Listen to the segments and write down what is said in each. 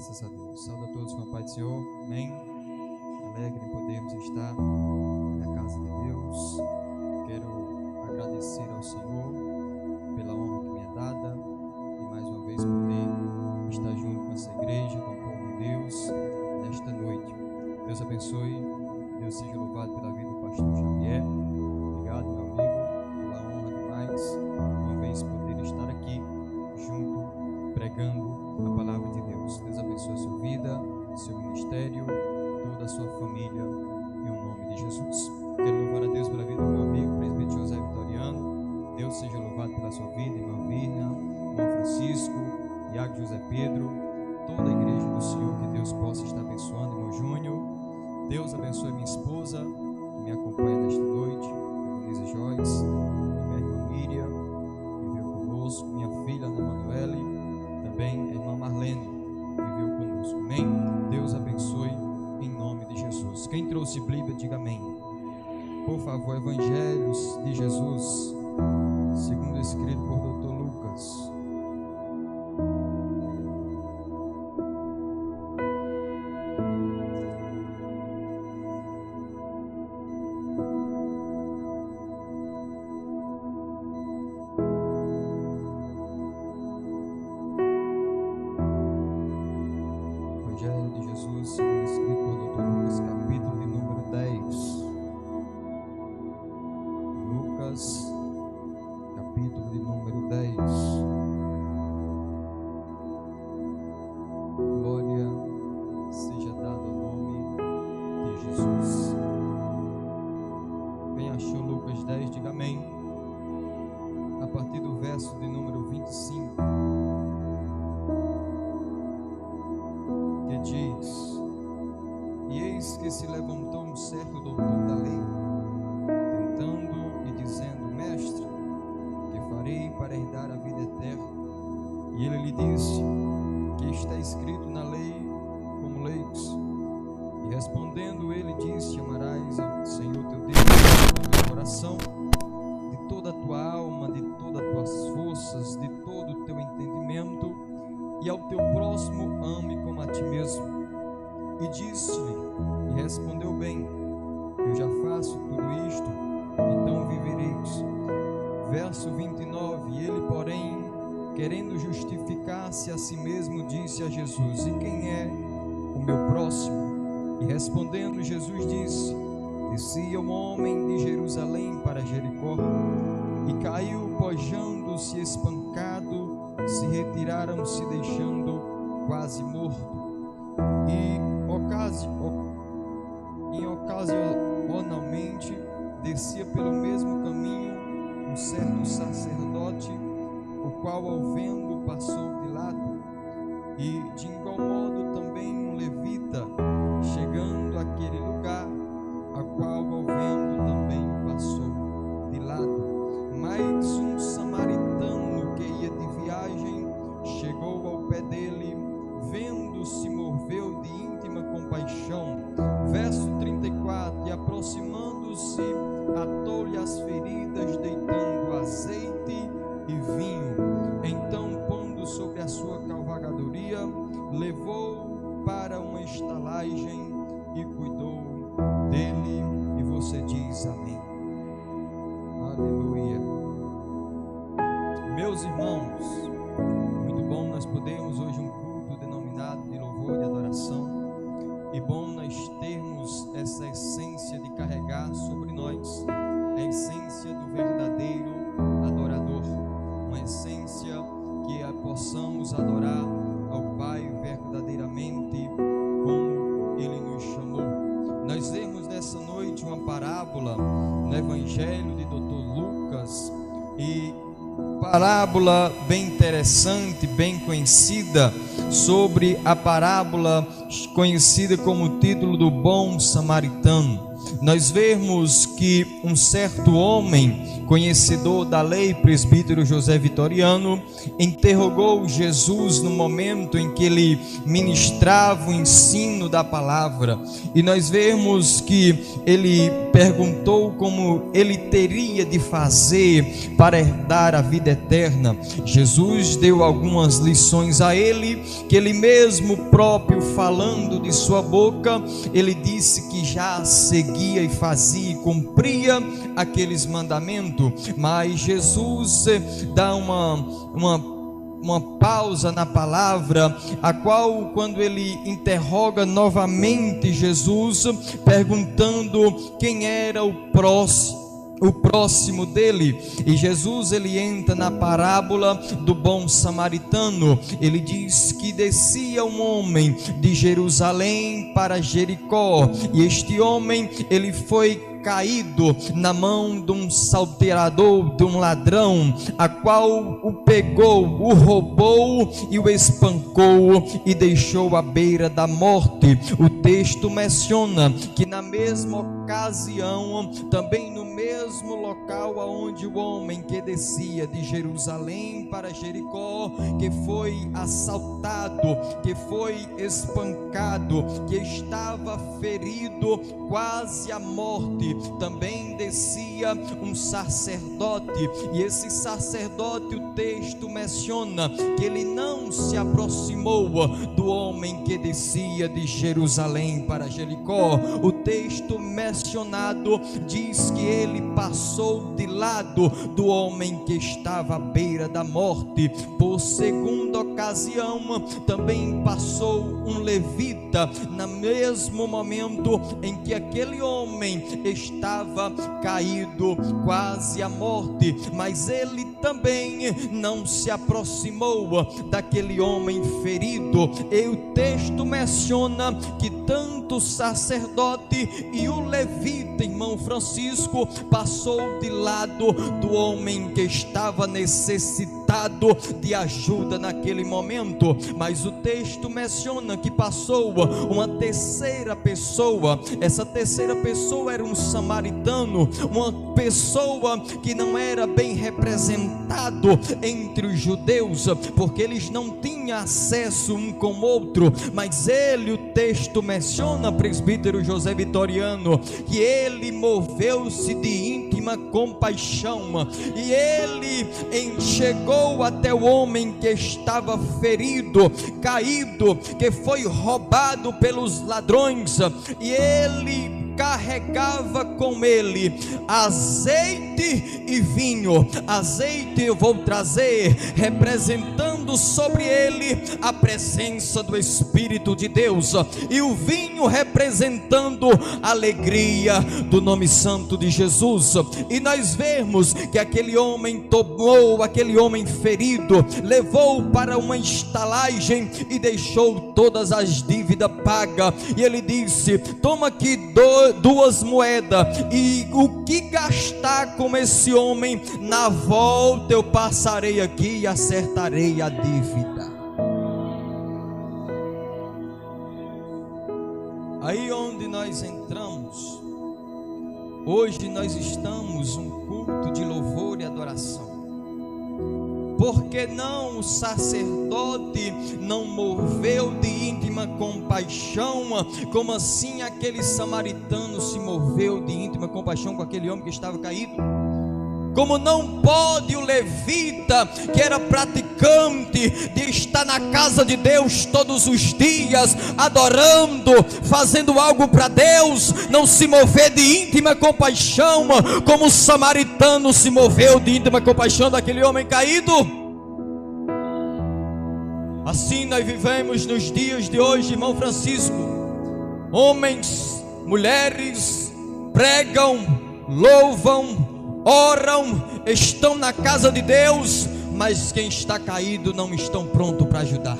Graças a Deus. Saúde a todos com a paz do Senhor. Amém. Alegre em podermos estar na casa de Deus. Quero agradecer ao Senhor pela honra que me é dada e mais uma vez poder estar junto com essa igreja, com o povo de Deus nesta noite. Deus abençoe. Deus seja louvado pela vida do pastor Xavier. Obrigado, meu amigo, pela honra demais uma vez poder estar aqui junto pregando a palavra de Deus. Deus abençoe a sua vida, seu ministério, toda a sua família, em nome de Jesus. Quero louvar a Deus pela vida do meu amigo, presbítero José Vitoriano. Deus seja louvado pela sua vida, irmã Virna, irmão Francisco, Iago José Pedro, toda a igreja do Senhor, que Deus possa estar abençoando, irmão Júnior. Deus abençoe minha esposa, que me acompanha nesta noite, Eunice Joyce, minha irmã Miriam, que veio conosco, minha filha Ana Manuele, também a irmã Marlene, que veio conosco. Amém? Deus abençoe em nome de Jesus. Quem trouxe Bíblia, diga amém. Por favor, Evangelhos de Jesus, segundo escrito por Dr. Lucas. Evangelho de Jesus, segundo escrito por Dr. Lucas, capítulo de número 10. Lucas, capítulo de número 10. Glória seja dada ao nome de Jesus. Quem achou Lucas 10, diga amém. A partir do verso de número 25. Diz: E eis que se levantou um certo doutor da lei, tentando e dizendo: Mestre, que farei para herdar a vida eterna? E ele lhe disse: Que está escrito na lei, como leis? E respondendo ele disse: Amarás ao Senhor teu Deus de todo o teu coração, de toda a tua alma, de todas as tuas forças, de todo o teu entendimento, e ao teu próximo ame como a ti mesmo. E disse-lhe, e respondeu bem: Eu já faço tudo isto, então vivereis. Verso 29. E ele, porém, querendo justificar-se a si mesmo, disse a Jesus: E quem é o meu próximo? E respondendo Jesus disse: Descia um homem de Jerusalém para Jericó, e caiu, pojando-se espancado, se retiraram-se, deixando quase morto. E ocasionalmente descia pelo mesmo caminho um certo sacerdote, o qual, ao vendo, passou de lado. E de igual modo também um levita, chegando àquele lugar, a qual, ao vendo, também passou de lado. Mas um samaritano que ia de viagem chegou ao pé dele, vendo, se moveu de íntima compaixão. Verso 34. E aproximando-se, atou-lhe as feridas, deitando azeite e vinho. Então, pondo sobre a sua cavalgadoria, levou para uma estalagem e cuidou dele. E você diz amém. Aleluia. Meus irmãos, muito bom nós podemos hoje um culto denominado de louvor e adoração, e bom nós termos essa essência de carregar sobre nós a essência do verdadeiro adorador, uma essência que possamos adorar ao Pai verdadeiramente como Ele nos chamou. Nós vemos nessa noite uma parábola no Evangelho de Dr. Lucas, e parábola bem interessante, bem conhecida, sobre a parábola conhecida como o título do bom samaritano. Nós vemos que um certo homem, conhecedor da lei, presbítero José Vitoriano, interrogou Jesus no momento em que ele ministrava o ensino da palavra, e nós vemos que ele perguntou como ele teria de fazer para herdar a vida eterna. Jesus deu algumas lições a ele, que ele mesmo próprio, falando de sua boca, ele disse que já seguia e fazia e cumpria aqueles mandamentos. Mas Jesus dá uma pausa na palavra, a qual, quando ele interroga novamente Jesus, perguntando quem era o próximo dele, e Jesus ele entra na parábola do bom samaritano. Ele diz que descia um homem de Jerusalém para Jericó, e este homem ele foi caído na mão de um salteador, de um ladrão, a qual o pegou, o roubou e o espancou e deixou à beira da morte. O texto menciona que na mesma ocasião, também no mesmo local aonde o homem que descia de Jerusalém para Jericó, que foi assaltado, que foi espancado, que estava ferido quase à morte, também descia um sacerdote, e esse sacerdote, o texto menciona que ele não se aproximou do homem que descia de Jerusalém para Jericó. O texto mencionado diz que ele passou de lado do homem que estava à beira da morte. Por segunda ocasião, também passou um levita, no mesmo momento em que aquele homem estava caído quase à morte, mas ele também não se aproximou daquele homem ferido. E o texto menciona que tanto o sacerdote e o levita, irmão Francisco, passou de lado do homem que estava necessitado de ajuda naquele momento. Mas o texto menciona que passou uma terceira pessoa. Essa terceira pessoa era um samaritano, uma pessoa que não era bem representado entre os judeus, porque eles não tinham acesso um com o outro. Mas ele, o texto menciona, presbítero José Vitoriano, que ele moveu-se de íntima compaixão, e ele chegou até o homem que estava ferido, caído, que foi roubado pelos ladrões, e ele carregava com ele azeite e vinho. Azeite eu vou trazer, representando sobre ele a presença do Espírito de Deus, e o vinho representando a alegria do nome santo de Jesus. E nós vemos que aquele homem tomou aquele homem ferido, levou para uma estalagem e deixou todas as dívidas pagas, e ele disse: toma aqui 2 moedas, e o que gastar com esse homem, na volta eu passarei aqui e acertarei a dívida. Aí onde nós entramos, hoje nós estamos um culto de louvor e adoração. Porque não o sacerdote não moveu de íntima compaixão, como assim aquele samaritano se moveu de íntima compaixão com aquele homem que estava caído? Como não pode o levita, que era praticante de estar na casa de Deus todos os dias, adorando, fazendo algo para Deus, não se mover de íntima compaixão, como o samaritano se moveu de íntima compaixão daquele homem caído? Assim nós vivemos nos dias de hoje, irmão Francisco. Homens, mulheres, pregam, louvam, oram, estão na casa de Deus, mas quem está caído não estão prontos para ajudar.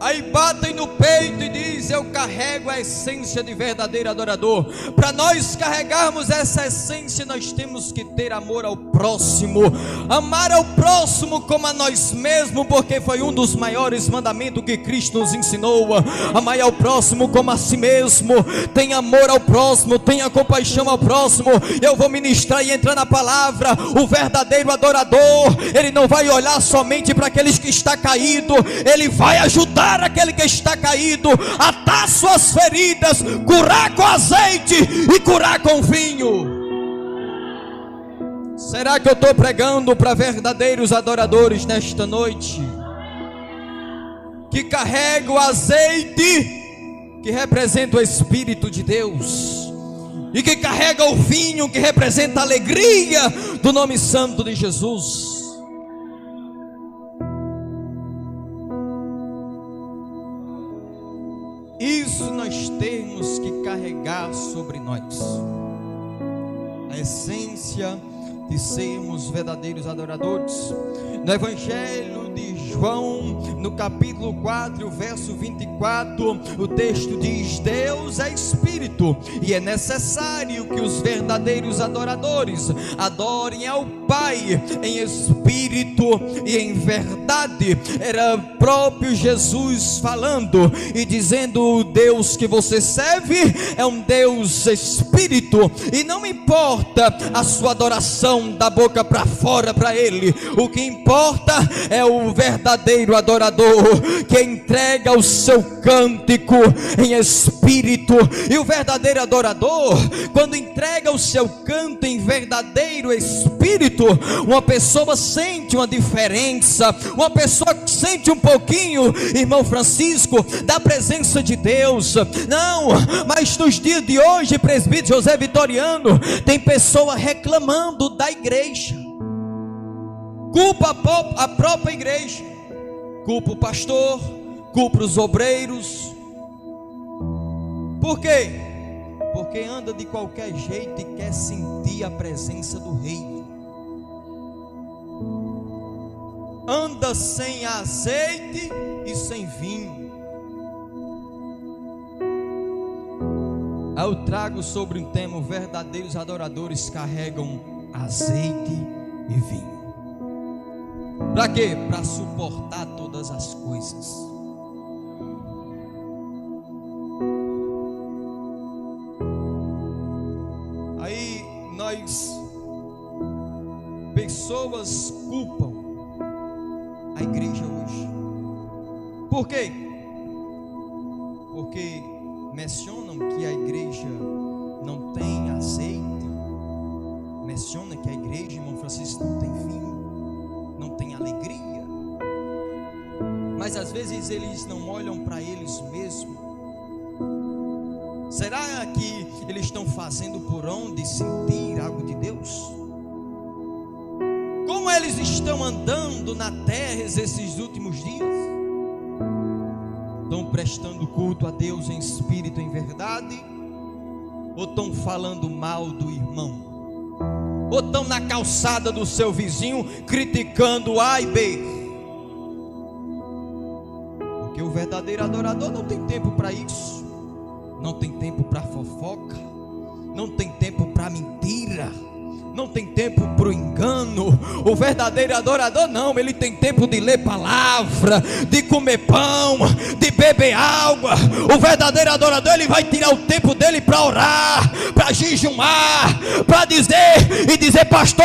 Aí batem no peito e dizem: eu carrego a essência de verdadeiro adorador. Para nós carregarmos essa essência, nós temos que ter amor ao próximo, amar ao próximo como a nós mesmos, porque foi um dos maiores mandamentos que Cristo nos ensinou: amar ao próximo como a si mesmo. Tenha amor ao próximo, tenha compaixão ao próximo. Eu vou ministrar e entrar na palavra. O verdadeiro adorador, ele não vai olhar somente para aqueles que está caído, ele vai ajudar levantar aquele que está caído, atar suas feridas, curar com azeite e curar com vinho. Será que eu estou pregando para verdadeiros adoradores nesta noite? Que carrega o azeite que representa o Espírito de Deus, e que carrega o vinho que representa a alegria do nome santo de Jesus. Isso nós temos que carregar sobre nós, a essência de sermos verdadeiros adoradores. No Evangelho de João, no capítulo 4, verso 24, o texto diz: Deus é Espírito, e é necessário que os verdadeiros adoradores adorem ao Pai em espírito e em verdade. Era próprio Jesus falando e dizendo: o Deus que você serve é um Deus Espírito, e não importa a sua adoração da boca para fora para Ele, o que importa é o verdadeiro adorador que entrega o seu cântico em espírito. E o verdadeiro adorador, quando entrega o seu canto em verdadeiro espírito, uma pessoa sente uma diferença, uma pessoa sente um pouquinho, irmão Francisco, da presença de Deus. Não, mas nos dias de hoje, presbítero José Vitoriano, tem pessoa reclamando da igreja, culpa a própria igreja, culpa o pastor, culpa os obreiros. Por quê? Porque anda de qualquer jeito e quer sentir a presença do rei. Anda sem azeite e sem vinho. Eu trago sobre um tema: verdadeiros adoradores carregam azeite e vinho. Para quê? Para suportar todas as coisas. Aí pessoas culpam a igreja hoje. Por quê? Porque mencionam que a igreja não tem azeite, menciona que a igreja, irmão Francisco, não tem vinho, não tem alegria. Mas às vezes eles não olham para eles mesmos. Será que eles estão fazendo por onde sentir algo de Deus? Como eles estão andando na terra esses últimos dias? Estão prestando culto a Deus em espírito e em verdade? Ou estão falando mal do irmão? Ou estão na calçada do seu vizinho criticando A e B? Porque o verdadeiro adorador não tem tempo para isso, não tem tempo para fofoca, não tem tempo para mentira, não tem tempo para o engano. O verdadeiro adorador não, ele tem tempo de ler palavra, de comer pão, de beber água. O verdadeiro adorador, ele vai tirar o tempo dele para orar, para jejumar, para dizer: pastor,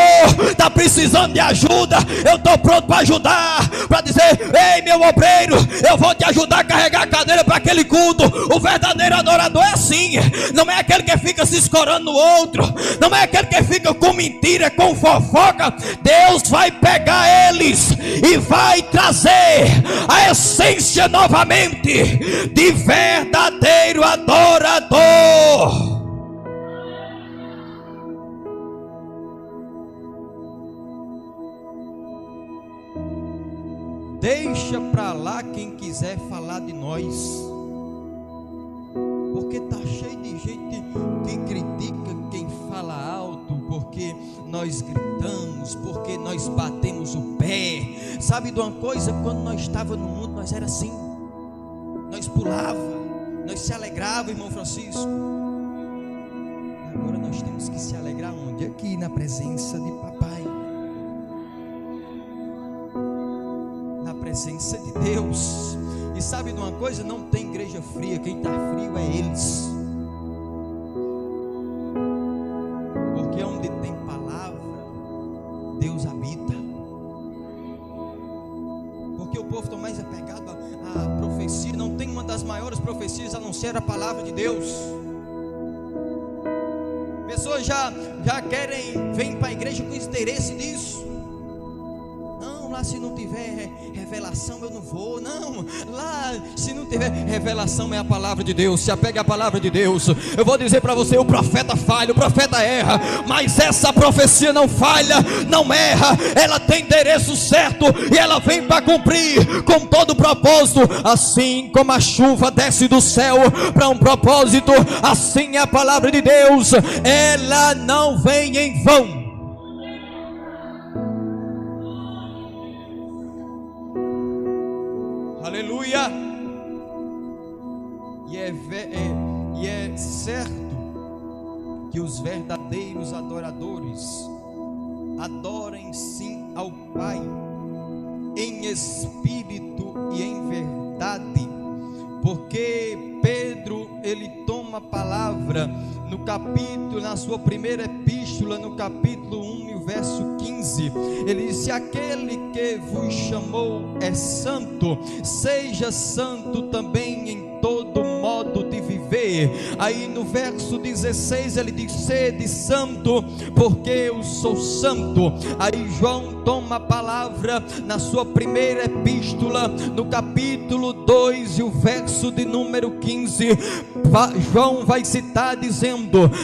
está precisando de ajuda, eu estou pronto para ajudar, para dizer: ei meu obreiro, eu vou te ajudar a carregar a cadeira para aquele culto. O verdadeiro adorador é assim, não é aquele que fica se escorando no outro, não é aquele que fica com mentira, com fofoca. Deus vai pegar eles e vai trazer a essência novamente de verdadeiro adorador. Deixa para lá quem quiser falar de nós, porque tá cheio de gente que critica quem fala alto, porque nós gritamos, porque nós batemos o pé. Sabe de uma coisa? Quando nós estávamos no mundo, nós era assim, nós pulava, nós se alegrava, irmão Francisco. E agora nós temos que se alegrar onde? Aqui na presença de papai, na presença de Deus. E sabe de uma coisa? Não tem igreja fria, quem está frio é eles. Porque onde tem palavra, Deus habita. Porque o povo está mais apegado à profecia. Não tem uma das maiores profecias a não ser a palavra de Deus. Pessoas já vêm para a igreja com interesse nisso. Não, lá se não tiver revelação eu não vou. Não, lá se não tiver revelação é a palavra de Deus. Se apega à palavra de Deus. Eu vou dizer para você, o profeta falha, o profeta erra, mas essa profecia não falha, não erra. Ela tem endereço certo e ela vem para cumprir com todo o propósito. Assim como a chuva desce do céu para um propósito, assim é a palavra de Deus. Ela não vem em vão. Aleluia. E é certo que os verdadeiros adoradores adorem sim ao Pai em espírito e em verdade, porque Pedro, ele toma a palavra no capítulo, na sua primeira epístola, no capítulo 1 e o verso 15, ele disse: aquele que vos chamou é santo, seja santo também em todo modo de viver. Aí no verso 16 ele diz: sede santo, porque eu sou santo. Aí João toma a palavra na sua primeira epístola, no capítulo 2 e o verso de número 15, João vai citar dizendo: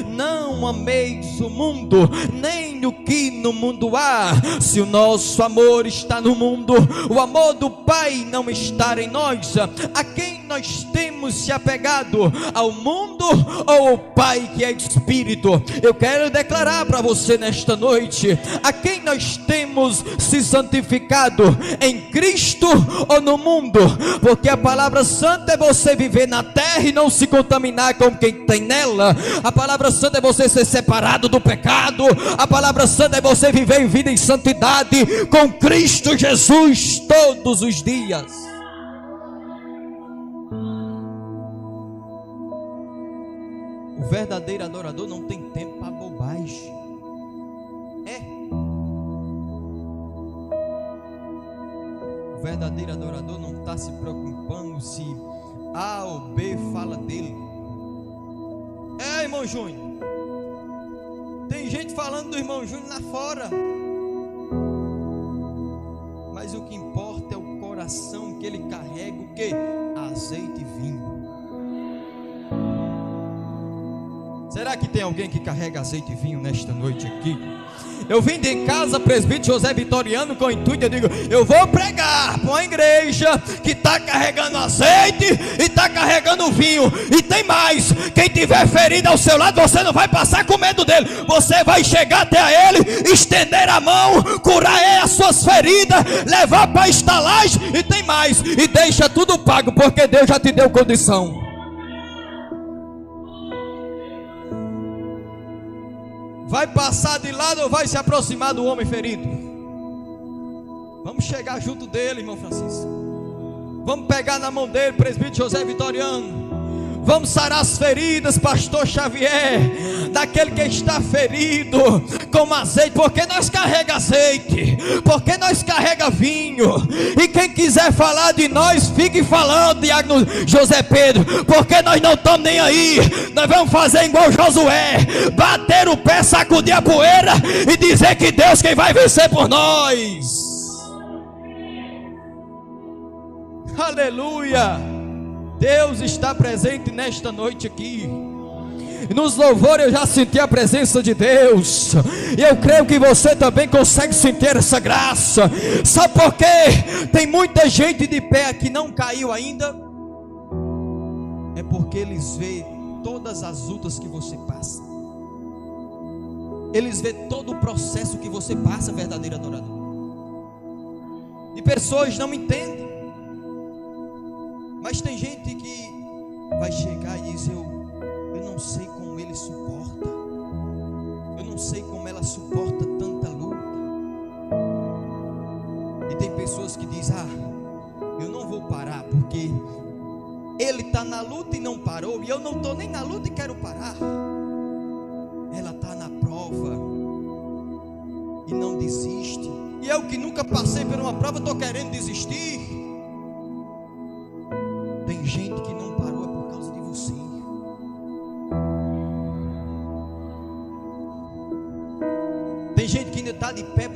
não ameis o mundo, nem o que no mundo há. Se o nosso amor está no mundo, o amor do Pai não está em nós. A quem nós temos se apegado? Ao mundo ou ao Pai que é Espírito? Eu quero declarar para você nesta noite: a quem nós temos se santificado? Em Cristo ou no mundo? Porque a palavra santa é você viver na terra e não se contaminar com quem tem nela. A palavra santa é você ser separado do pecado. A palavra santa é você viver em vida em santidade com Cristo Jesus todos os dias. O verdadeiro adorador não tem tempo para bobagem. O verdadeiro adorador não está se preocupando se A ou B fala dele. Irmão Júnior, tem gente falando do irmão Júnior lá fora, mas o que importa é o coração que ele carrega. O que? Azeite e vinho. Será que tem alguém que carrega azeite e vinho nesta noite aqui? Eu vim de casa, presbítero José Vitoriano, com o intuito, eu digo: eu vou pregar para uma igreja que está carregando azeite e está carregando vinho. E tem mais: quem tiver ferido ao seu lado, você não vai passar com medo dele, você vai chegar até ele, estender a mão, curar as suas feridas, levar para a estalagem. E tem mais: e deixa tudo pago, porque Deus já te deu condição. Vai passar de lado ou vai se aproximar do homem ferido? Vamos chegar junto dele, irmão Francisco. Vamos pegar na mão dele, presbítero José Vitoriano. Vamos sarar as feridas, pastor Xavier, daquele que está ferido com azeite, porque nós carrega azeite, porque nós carrega vinho. E quem quiser falar de nós, fique falando, diácono José Pedro, porque nós não estamos nem aí. Nós vamos fazer igual Josué, bater o pé, sacudir a poeira e dizer que Deus quem vai vencer por nós. Aleluia. Deus está presente nesta noite aqui. Nos louvores eu já senti a presença de Deus, e eu creio que você também consegue sentir essa graça. Sabe por quê? Tem muita gente de pé que não caiu ainda. É porque eles veem todas as lutas que você passa, eles veem todo o processo que você passa, verdadeiro adorador. E pessoas não entendem. Mas tem gente que vai chegar e diz: eu não sei como ele suporta, eu não sei como ela suporta tanta luta. E tem pessoas que dizem: eu não vou parar, porque ele está na luta e não parou, e eu não estou nem na luta e quero parar. Ela está na prova e não desiste, e eu que nunca passei por uma prova estou querendo desistir.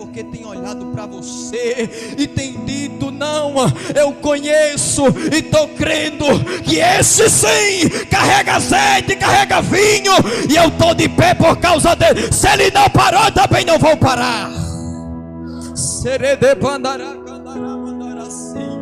porque tem olhado para você e tem dito: não, eu conheço e estou crendo que esse sim carrega azeite, carrega vinho, e eu estou de pé por causa dele. Se ele não parou, eu também não vou parar. Serede bandará, candará, mandará assim.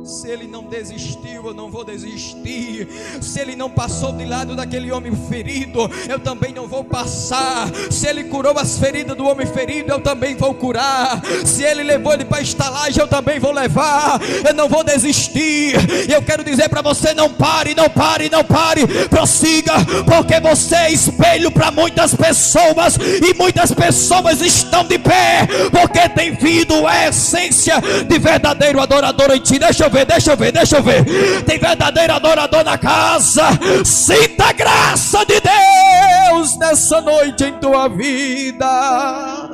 Se ele não desistiu, eu não vou desistir. Se ele não passou de lado daquele homem ferido, eu também não vou passar. Se ele curou as feridas do homem ferido, eu também vou curar. Se ele levou ele para a estalagem, eu também vou levar. Eu não vou desistir. E eu quero dizer para você: não pare, não pare, não pare. Prossiga, porque você é espelho para muitas pessoas, e muitas pessoas estão de pé porque tem vindo a essência de verdadeiro adorador em ti. Deixa eu ver. Tem verdadeiro adorador na casa. Sinta a graça de Deus nessa noite em tua vida.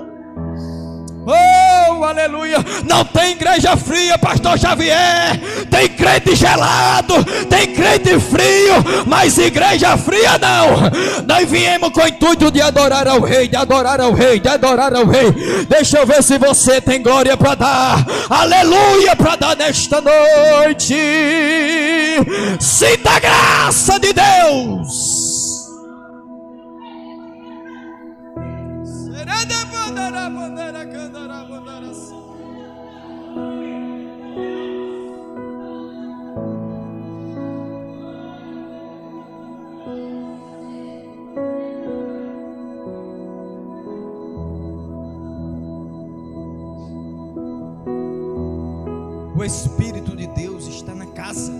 Oh, aleluia. Não tem igreja fria, pastor Xavier. Tem crente gelado, tem crente frio, mas igreja fria não. Nós viemos com o intuito de adorar ao Rei, de adorar ao Rei, de adorar ao Rei. Deixa eu ver se você tem glória para dar, aleluia, para dar nesta noite. Sinta a graça de Deus. O Espírito de Deus está na casa.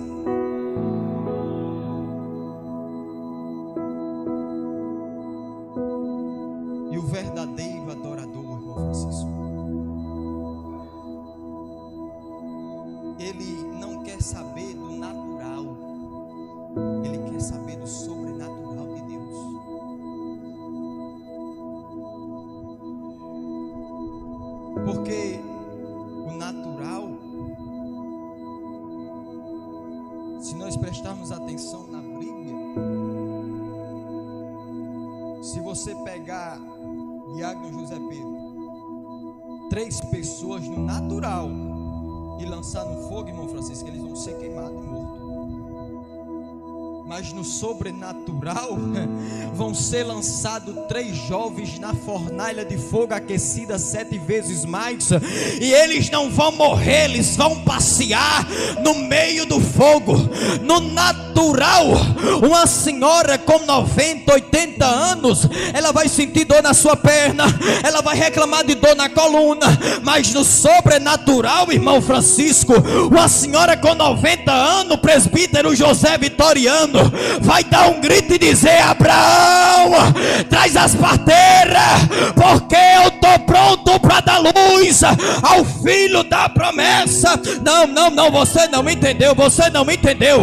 E o verdadeiro adorador, irmão Francisco, ele não quer saber do natural, ele quer saber do sobrenatural de Deus. Porque o natural, se nós prestarmos atenção na Bíblia, se você pegar Diácono José Pedro, 3 pessoas no natural e lançar no fogo, irmão Francisco, eles vão ser queimados e mortos. Mas no sobrenatural vão ser lançados 3 jovens na fornalha de fogo aquecida 7 vezes mais, e eles não vão morrer, eles vão passear no meio do fogo. No natural, uma senhora com 90, 80 anos, ela vai sentir dor na sua perna, ela vai reclamar de dor na coluna. Mas no sobrenatural, irmão Francisco, uma senhora com 90 anos, o presbítero José Vitoriano, vai dar um grito e dizer: Abraão, traz as parteiras, porque eu estou pronto para dar luz ao filho da promessa. Não, você não entendeu.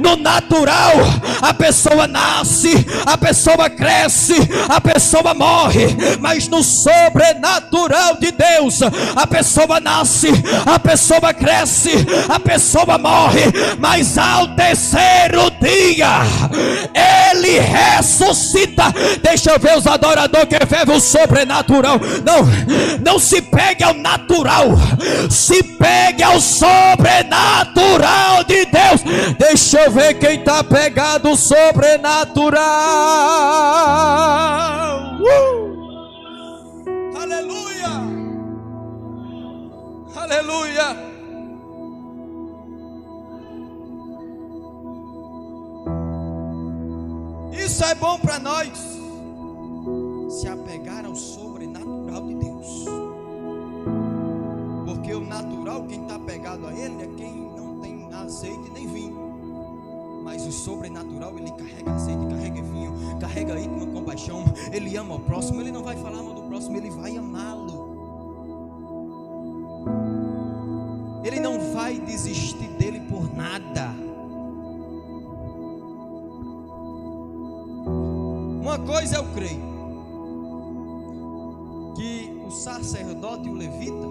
No natural, a pessoa nasce, a pessoa cresce, a pessoa morre. Mas no sobrenatural de Deus, a pessoa nasce, a pessoa cresce, a pessoa morre, mas ao terceiro dia ele ressuscita. Deixa eu ver os adoradores que vivem o sobrenatural. Não se pegue ao natural, se pegue ao sobrenatural de Deus. Deixa eu ver quem está pegado ao sobrenatural. Aleluia, aleluia. Isso é bom para nós, se apegar ao sobrenatural de Deus. Porque o natural, quem está apegado a ele, é quem não tem azeite nem vinho. Mas o sobrenatural, ele carrega azeite, carrega vinho, carrega íntima compaixão. Ele ama o próximo, ele não vai falar mal do próximo, ele vai amá-lo. Ele não vai desistir dele por nada. Uma coisa eu creio, que o sacerdote e o levita,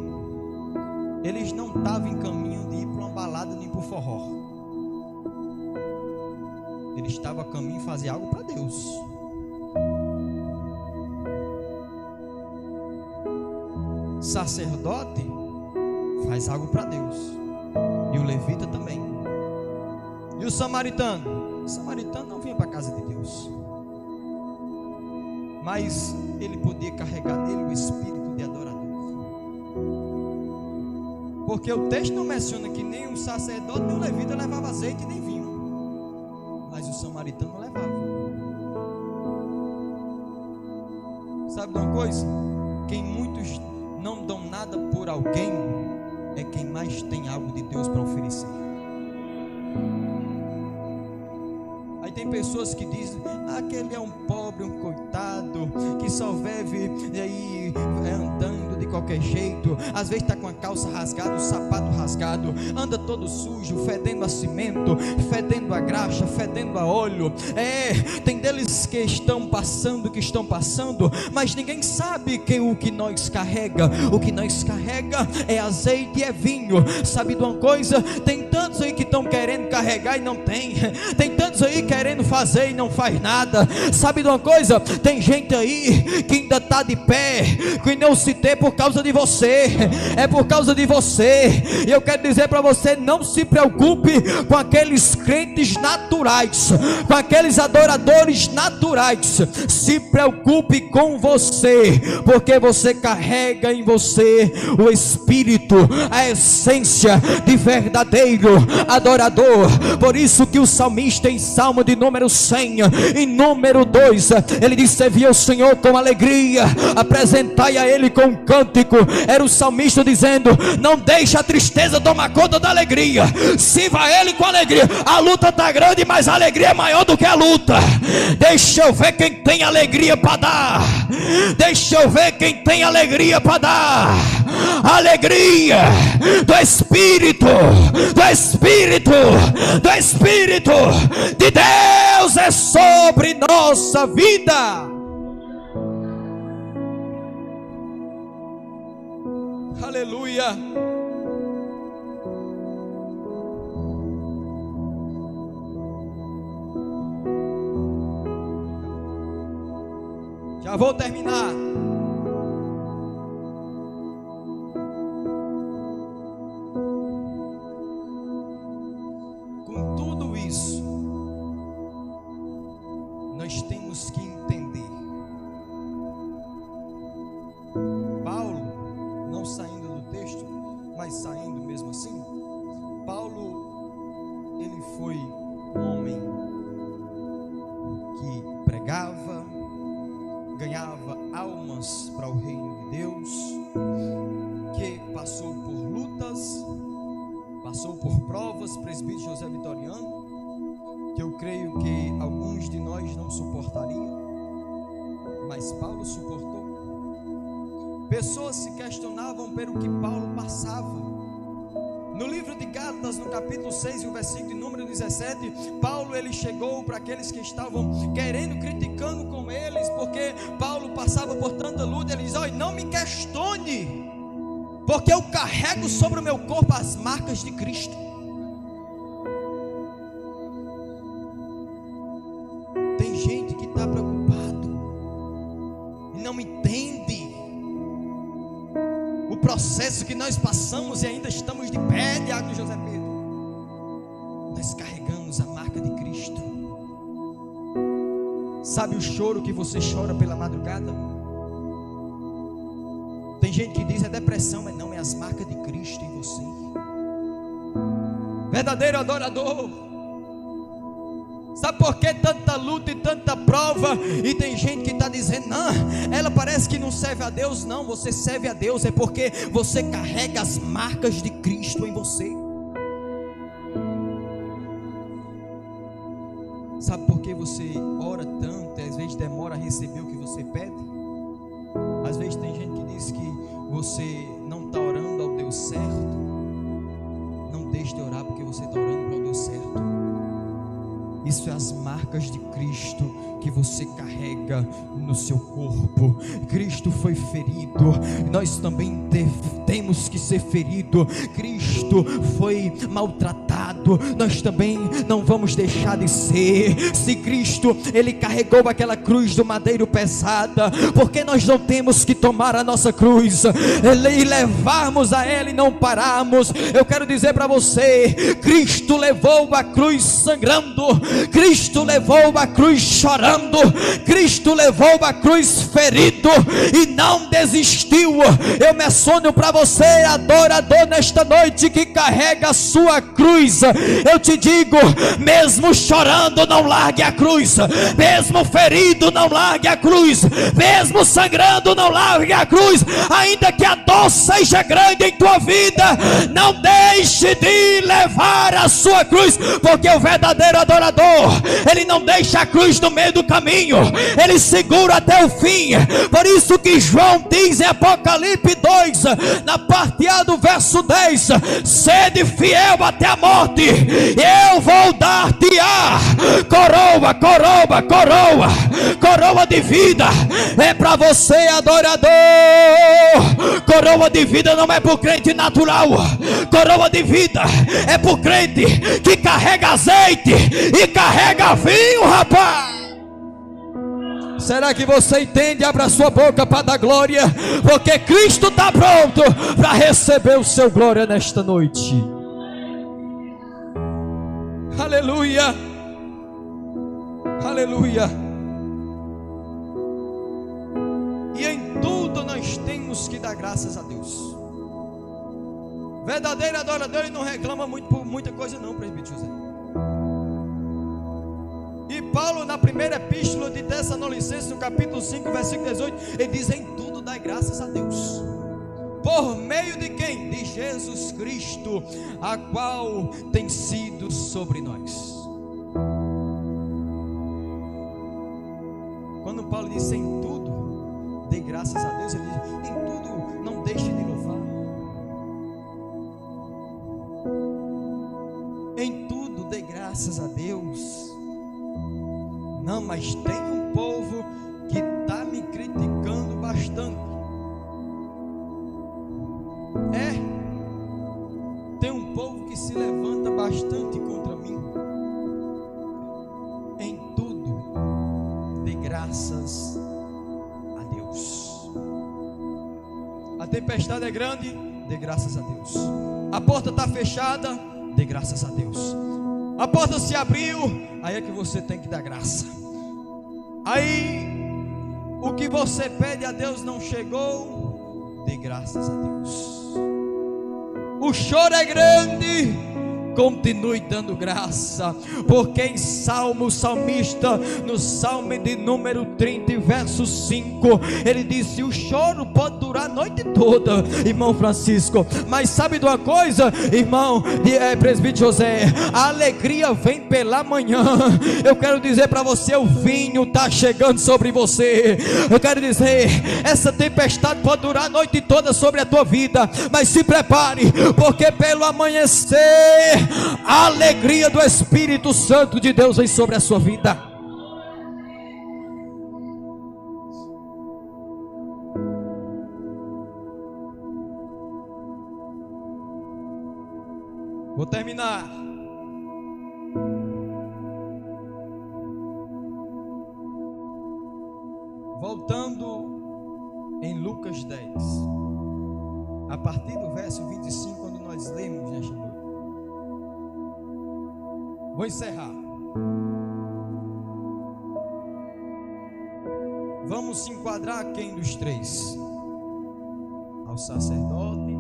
eles não estavam em caminho de ir para uma balada nem para o forró. Eles estavam a caminho de fazer algo para Deus. sacerdote faz algo para Deus, e o levita também. E o samaritano? O samaritano não vinha para a casa de Deus, mas ele podia carregar nele o espírito de adorador, porque o texto não menciona que nem o sacerdote nem o levita levava azeite nem vinho, mas o samaritano levava. Sabe de uma coisa? Quem muitos não dão nada por alguém é quem mais tem algo de Deus para oferecer. Aí tem pessoas que dizem: aquele é um pobre, um coitado, que só vive aí andando de qualquer jeito, às vezes está com a calça rasgada, o sapato rasgado, anda todo sujo, fedendo a cimento, fedendo a graxa, fedendo a óleo. Tem deles que estão passando, mas ninguém sabe que o que nós carrega é azeite e é vinho. Sabe de uma coisa? Tem tantos aí que estão querendo carregar e não tem tantos aí querendo fazer e não faz nada. Sabe de uma coisa? Tem gente aí que ainda está de pé, que não se tem por causa de você, é por causa de você. E eu quero dizer para você: não se preocupe com aqueles crentes naturais, com aqueles adoradores naturais. Se preocupe com você, porque você carrega em você o espírito, a essência de verdadeiro adorador. Por isso que o salmista, em Salmo de número 100, em número 2, ele diz: servi ao Senhor com alegria, apresentai a Ele com um cântico. Era o salmista dizendo: não deixe a tristeza tomar conta da alegria, sirva a Ele com alegria. A luta está grande, mas a alegria é maior do que a luta. Deixa eu ver quem tem alegria para dar, deixa eu ver quem tem alegria para dar. Alegria do Espírito, do Espírito, do Espírito de Deus é sobre nossa vida. Aleluia. Já vou terminar. Com tudo isso, nós temos que entender. Paulo, não saindo do texto, mas saindo mesmo assim, Paulo, ele foi um homem que pregava, ganhava almas para o reino de Deus, que passou por lutas, passou por provas. Presbítero José Vitoriano, que eu creio que alguns de nós não suportariam, mas Paulo suportou. Pessoas se questionavam pelo que Paulo passava. No livro de Gálatas, no capítulo 6 e o versículo de número 17, Paulo, ele chegou para aqueles que estavam querendo, criticando com eles, porque Paulo passava por tanta luta. Ele diz: olha, não me questione, porque eu carrego sobre o meu corpo as marcas de Cristo. Tem gente que está preocupado e não entende o processo que nós passamos e ainda estamos de pé, Diácono José Pedro. Nós carregamos a marca de Cristo. Sabe o choro que você chora pela madrugada? Tem gente que diz: é depressão, mas não, é as marcas de Cristo em você. Verdadeiro adorador. Sabe por que tanta luta e tanta prova? E tem gente que está dizendo: não, ela parece que não serve a Deus. Não, você serve a Deus, é porque você carrega as marcas de Cristo em você. Sabe por que você ora tanto e às vezes demora a receber o que você pede? Às vezes tem gente que diz que você não está orando ao Deus certo. Não deixe de orar, porque você está orando para o Deus certo. Isso é as marcas de Cristo que você carrega no seu corpo. Cristo foi ferido, nós também temos que ser ferido. Cristo foi maltratado, nós também não vamos deixar de ser. Se Cristo, Ele carregou aquela cruz do madeiro pesada, porque nós não temos que tomar a nossa cruz e levarmos a ela e não pararmos? Eu quero dizer para você, Cristo levou a cruz sangrando, Cristo levou a cruz chorando, Cristo levou a cruz ferido e não desistiu. Eu menciono para você, adorador, nesta noite, que carrega a sua cruz, eu te digo, mesmo chorando, não largue a cruz, mesmo ferido, não largue a cruz, mesmo sangrando, não largue a cruz, ainda que a dor seja grande em tua vida, não deixe de levar a sua cruz, porque o verdadeiro adorador, ele não deixa a cruz no meio do caminho, ele segura até o fim. Por isso que João diz em Apocalipse 2, na parte A do verso 10: sede fiel até a morte, eu vou dar-te a coroa, coroa, coroa, coroa de vida. É para você, adorador. Coroa de vida não é para o crente natural, coroa de vida é para o crente que carrega azeite e carrega vinho, rapaz. Será que você entende? Abra sua boca para dar glória, porque Cristo está pronto para receber o seu glória nesta noite. Aleluia, aleluia. E em tudo nós temos que dar graças a Deus. Verdadeiro adorador, ele não reclama muito por muita coisa não, presbítero José. E Paulo, na primeira epístola de Tessalonicenses, no capítulo 5, versículo 18, ele diz: em tudo dai graças a Deus. Por meio de quem? De Jesus Cristo, a qual tem sido sobre nós. Quando Paulo diz em tudo dê graças a Deus, ele diz: em tudo não deixe de louvar, em tudo dê graças a Deus. Não, mas tem um povo que está me criticando bastante. Tem um povo que se levanta bastante contra mim. Em tudo dê graças a Deus. A tempestade é grande, dê graças a Deus. A porta está fechada, dê graças a Deus. A porta se abriu, aí é que você tem que dar graça. Aí o que você pede a Deus não chegou, dê graças a Deus. O choro é grande, continue dando graça, porque em Salmo, o salmista, no Salmo de número 30, verso 5, ele disse: o choro pode durar a noite toda, irmão Francisco, mas sabe de uma coisa, irmão presbítero José, a alegria vem pela manhã. Eu quero dizer para você, o vinho está chegando sobre você. Eu quero dizer, essa tempestade pode durar a noite toda sobre a tua vida, mas se prepare, porque pelo amanhecer a alegria do Espírito Santo de Deus vem sobre a sua vida. Vou terminar. Voltando em Lucas 10, a partir do verso 25, quando nós lemos nesta noite. Vou encerrar. Vamos se enquadrar a quem dos três? Ao sacerdote,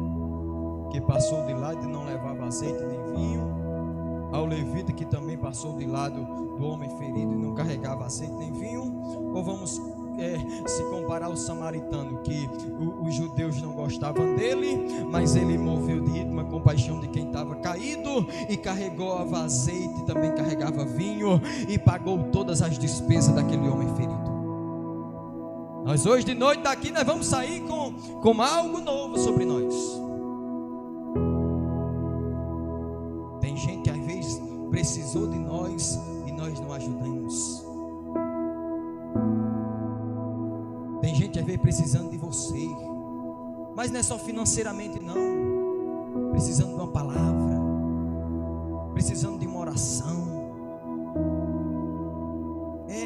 que passou de lado e não levava azeite nem vinho, ao levita, que também passou de lado do homem ferido e não carregava azeite nem vinho? Ou vamos se comparar ao samaritano, que os judeus não gostavam dele, mas ele moveu de íntima compaixão de quem estava caído e carregou azeite, também carregava vinho e pagou todas as despesas daquele homem ferido. Nós hoje de noite daqui nós vamos sair com algo novo sobre nós. Tem gente que às vezes precisou de nós e nós não ajudamos. Mas não é só financeiramente não, precisando de uma palavra, precisando de uma oração.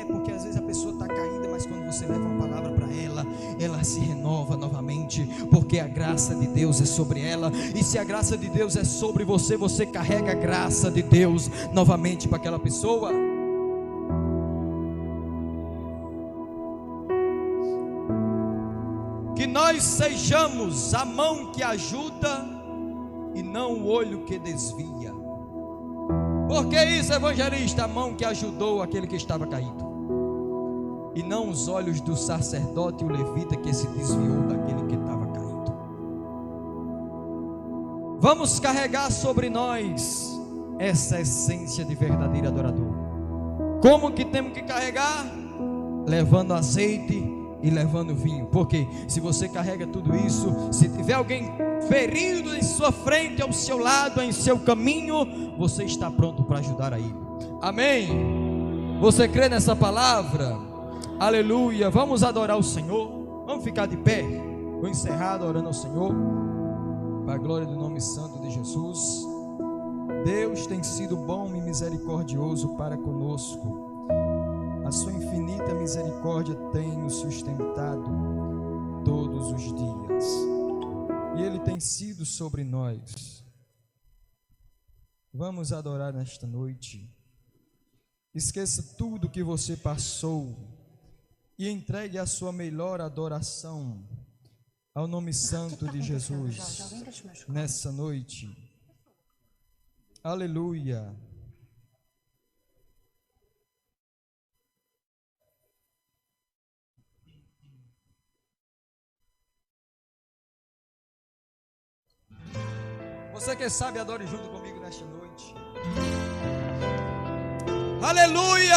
Porque às vezes a pessoa está caída, mas quando você leva uma palavra para ela, ela se renova novamente, porque a graça de Deus é sobre ela. E se a graça de Deus é sobre você, você carrega a graça de Deus novamente para aquela pessoa. Que nós sejamos a mão que ajuda e não o olho que desvia. Por que isso, evangelista? A mão que ajudou aquele que estava caído, e não os olhos do sacerdote e o levita que se desviou daquele que estava caído. Vamos carregar sobre nós essa essência de verdadeiro adorador. Como que temos que carregar? Levando azeite e levando vinho. Porque se você carrega tudo isso, se tiver alguém ferido em sua frente, ao seu lado, em seu caminho, você está pronto para ajudar a ele. Amém? Você crê nessa palavra? Aleluia. Vamos adorar o Senhor. Vamos ficar de pé. Vou encerrar adorando ao Senhor, para a glória do nome santo de Jesus. Deus tem sido bom e misericordioso para conosco. A sua infinita misericórdia tem nos sustentado todos os dias, e Ele tem sido sobre nós. Vamos adorar nesta noite. Esqueça tudo que você passou e entregue a sua melhor adoração ao nome santo de Jesus nessa noite. Aleluia. Você que sabe, adore junto comigo nesta noite. Aleluia!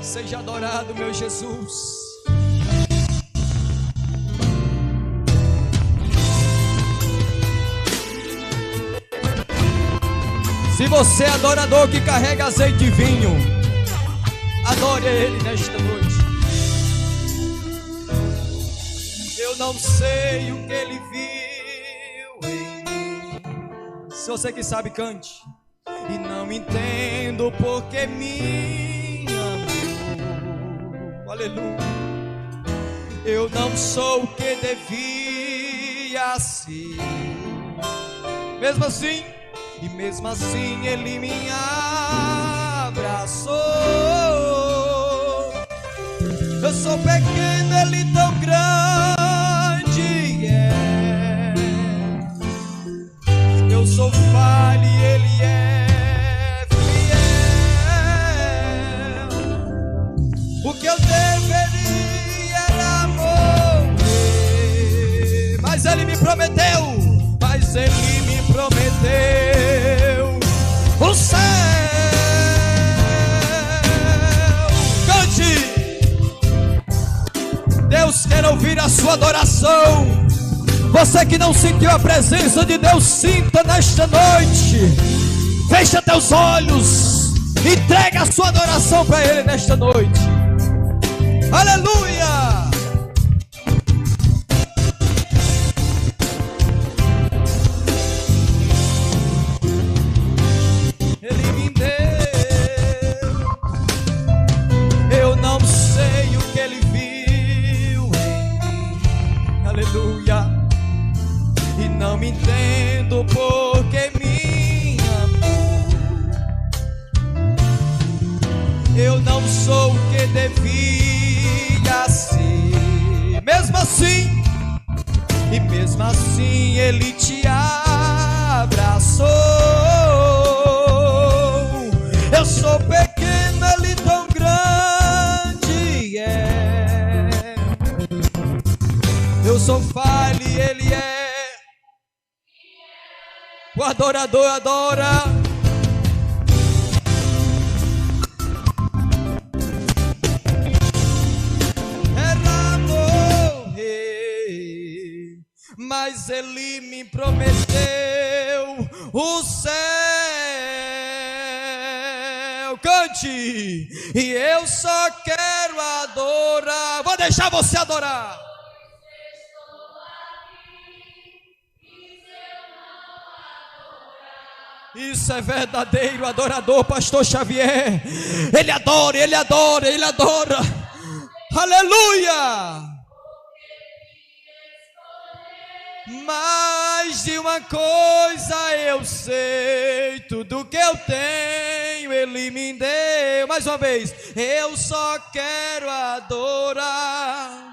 Seja adorado, meu Jesus. Se você é adorador que carrega azeite e vinho, adore a Ele nesta noite. Eu não sei o que Ele viu em mim. Se você que sabe, cante. E não entendo porque me amou. Aleluia. Eu não sou o que devia ser. Mesmo assim, e mesmo assim Ele me abraçou. Eu sou pequeno, Ele tão grande é. Eu sou falho e Ele é fiel. O que eu deveria era morrer, mas Ele me prometeu. Mas Ele me prometeu o céu. Cante. Deus quer ouvir a sua adoração. Você que não sentiu a presença de Deus, sinta nesta noite. Fecha teus olhos, entrega a sua adoração para Ele nesta noite. Aleluia. Ele me deu. Eu não sei o que Ele viu em mim. Aleluia. E não me entendo porque me amou. Eu não sou o que devia ser. Mesmo assim, e mesmo assim Ele te abraçou. Eu sou pequeno, Ele tão grande é. Eu sou falho e Ele é. O adorador adora. Era morrer, mas Ele me prometeu o céu. Cante. E eu só quero adorar. Vou deixar você adorar. Isso é verdadeiro adorador, pastor Xavier. Ele adora, ele adora, ele adora. Aleluia! Mais de uma coisa eu sei, tudo que eu tenho Ele me deu. Mais uma vez, eu só quero adorar.